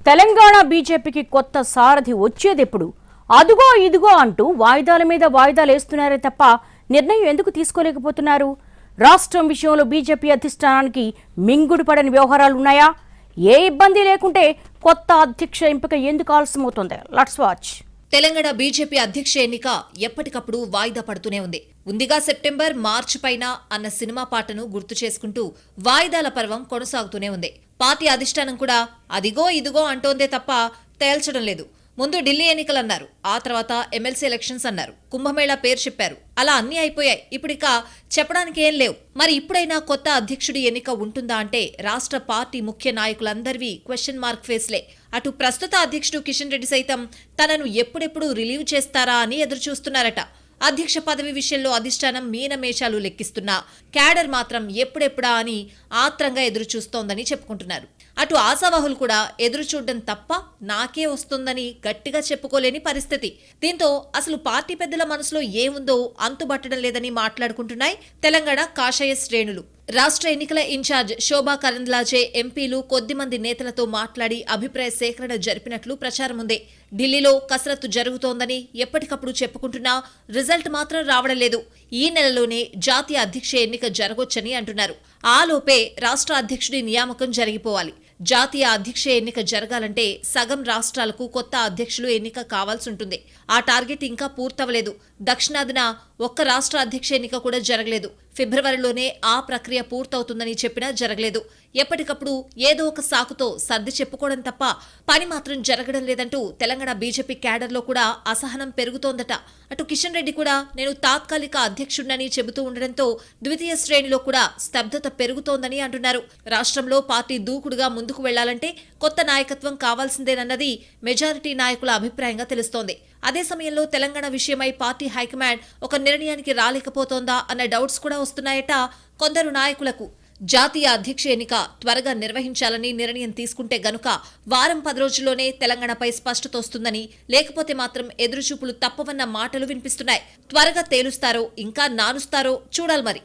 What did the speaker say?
తెలంగాణ బీజేపీకి కొత్త సారథి వచ్చేదెప్పుడు? అదుగో ఇదిగో అంటూ వాయిదాల మీద వాయిదాలు వేస్తున్నారే తప్ప నిర్ణయం ఎందుకు తీసుకోలేకపోతున్నారు? రాష్ట్రం విషయంలో బీజేపీ అధిష్టానానికి మింగుడు పడని వ్యవహారాలున్నాయా? ఏ ఇబ్బంది లేకుంటే కొత్త అధ్యక్ష ఎంపిక ఎందుకు ఆలస్యమవుతోంది? Let's watch. తెలంగాణ బీజేపీ అధ్యక్ష ఎన్నిక ఎప్పటికప్పుడు వాయిదా పడుతూనే ఉంది. ఉందిగా సెప్టెంబర్, మార్చి పైన అన్న సినిమా పాటను గుర్తు చేసుకుంటూ వాయిదాల పర్వం కొనసాగుతూనే ఉంది. పార్టీ అధిష్టానం కూడా అదిగో ఇదిగో అంటోందే తప్ప తేల్చడం లేదు. ముందు ఢిల్లీ ఎన్నికలన్నారు, ఆ తర్వాత ఎమ్మెల్సీ ఎలక్షన్స్ అన్నారు, కుంభమేళా పేరు చెప్పారు. అలా అన్నీ అయిపోయాయి. ఇప్పుడిక చెప్పడానికి ఏం లేవు. మరి ఇప్పుడైనా కొత్త అధ్యక్షుడి ఎన్నిక ఉంటుందా అంటే రాష్ట్ర పార్టీ ముఖ్య నాయకులందరివి క్వశ్చన్ మార్క్ ఫేస్లే. అటు ప్రస్తుత అధ్యక్షుడు కిషన్ రెడ్డి సైతం తనను ఎప్పుడెప్పుడు రిలీవ్ చేస్తారా అని ఎదురుచూస్తున్నారట. అధ్యక్ష పదవి విషయంలో అధిష్టానం మీనమేషాలు లెక్కిస్తున్నా క్యాడర్ మాత్రం ఎప్పుడెప్పుడా అని ఆత్రంగా ఎదురుచూస్తోందని చెప్పుకుంటున్నారు. అటు ఆశావాహులు కూడా ఎదురుచూడడం తప్ప నాకే వస్తుందని గట్టిగా చెప్పుకోలేని పరిస్థితి. దీంతో అసలు పార్టీ పెద్దల మనసులో ఏముందో అంతుబట్టడం లేదని మాట్లాడుకుంటున్నాయి తెలంగాణ కాషాయ శ్రేణులు. రాష్ట్ర ఎన్నికల ఇన్ఛార్జ్ శోభా కరంద్లాజే ఎంపీలు కొద్దిమంది నేతలతో మాట్లాడి అభిప్రాయ సేకరణ జరిపినట్లు ప్రచారం ఉంది. ఢిల్లీలో కసరత్తు జరుగుతోందని ఎప్పటికప్పుడు చెప్పుకుంటున్నా రిజల్ట్ మాత్రం రావడం లేదు. ఈ నెలలోనే జాతీయ అధ్యక్ష ఎన్నిక జరగొచ్చని అంటున్నారు. ఆలోపే రాష్ట్ర అధ్యక్షుడి నియామకం జరిగిపోవాలి. జాతీయ అధ్యక్ష ఎన్నిక జరగాలంటే సగం రాష్ట్రాలకు కొత్త అధ్యక్షులు ఎన్నిక కావాల్సి ఉంటుంది. ఆ టార్గెట్ ఇంకా పూర్తవలేదు. దక్షిణాదిన ఒక్క రాష్ట్ర అధ్యక్ష ఎన్నిక కూడా జరగలేదు. ఫిబ్రవరిలోనే ఆ ప్రక్రియ పూర్తవుతుందని చెప్పినా జరగలేదు. ఎప్పటికప్పుడు ఏదో ఒక సాకుతో సర్ది చెప్పుకోవడం తప్ప పని మాత్రం జరగడం లేదంటూ తెలంగాణ బీజేపీ క్యాడర్లో కూడా అసహనం పెరుగుతోందట. అటు కిషన్ రెడ్డి కూడా నేను తాత్కాలిక అధ్యక్షుడినని చెబుతూ ఉండడంతో ద్వితీయ శ్రేణిలో కూడా స్తబ్దత పెరుగుతోందని అంటున్నారు. రాష్ట్రంలో పార్టీ దూకుడుగా ముందుకు వెళ్లాలంటే కొత్త నాయకత్వం కావాల్సిందేనన్నది మెజారిటీ నాయకుల అభిప్రాయంగా తెలుస్తోంది. అదే సమయంలో తెలంగాణ విషయమై పార్టీ హైకమాండ్ ఒక నిర్ణయానికి రాలేకపోతోందా అన్న డౌట్స్ కూడా వస్తున్నాయట కొందరు నాయకులకు. జాతీయ అధ్యక్ష ఎన్నిక త్వరగా నిర్వహించాలని నిర్ణయం తీసుకుంటే గనుక వారం 10 రోజుల్లోనే తెలంగాణపై స్పష్టత వస్తుందని, లేకపోతే మాత్రం ఎదురుచూపులు తప్పవన్న మాటలు వినిపిస్తున్నాయి. త్వరగా తేలుస్తారో ఇంకా నానుస్తారో చూడాలి మరి.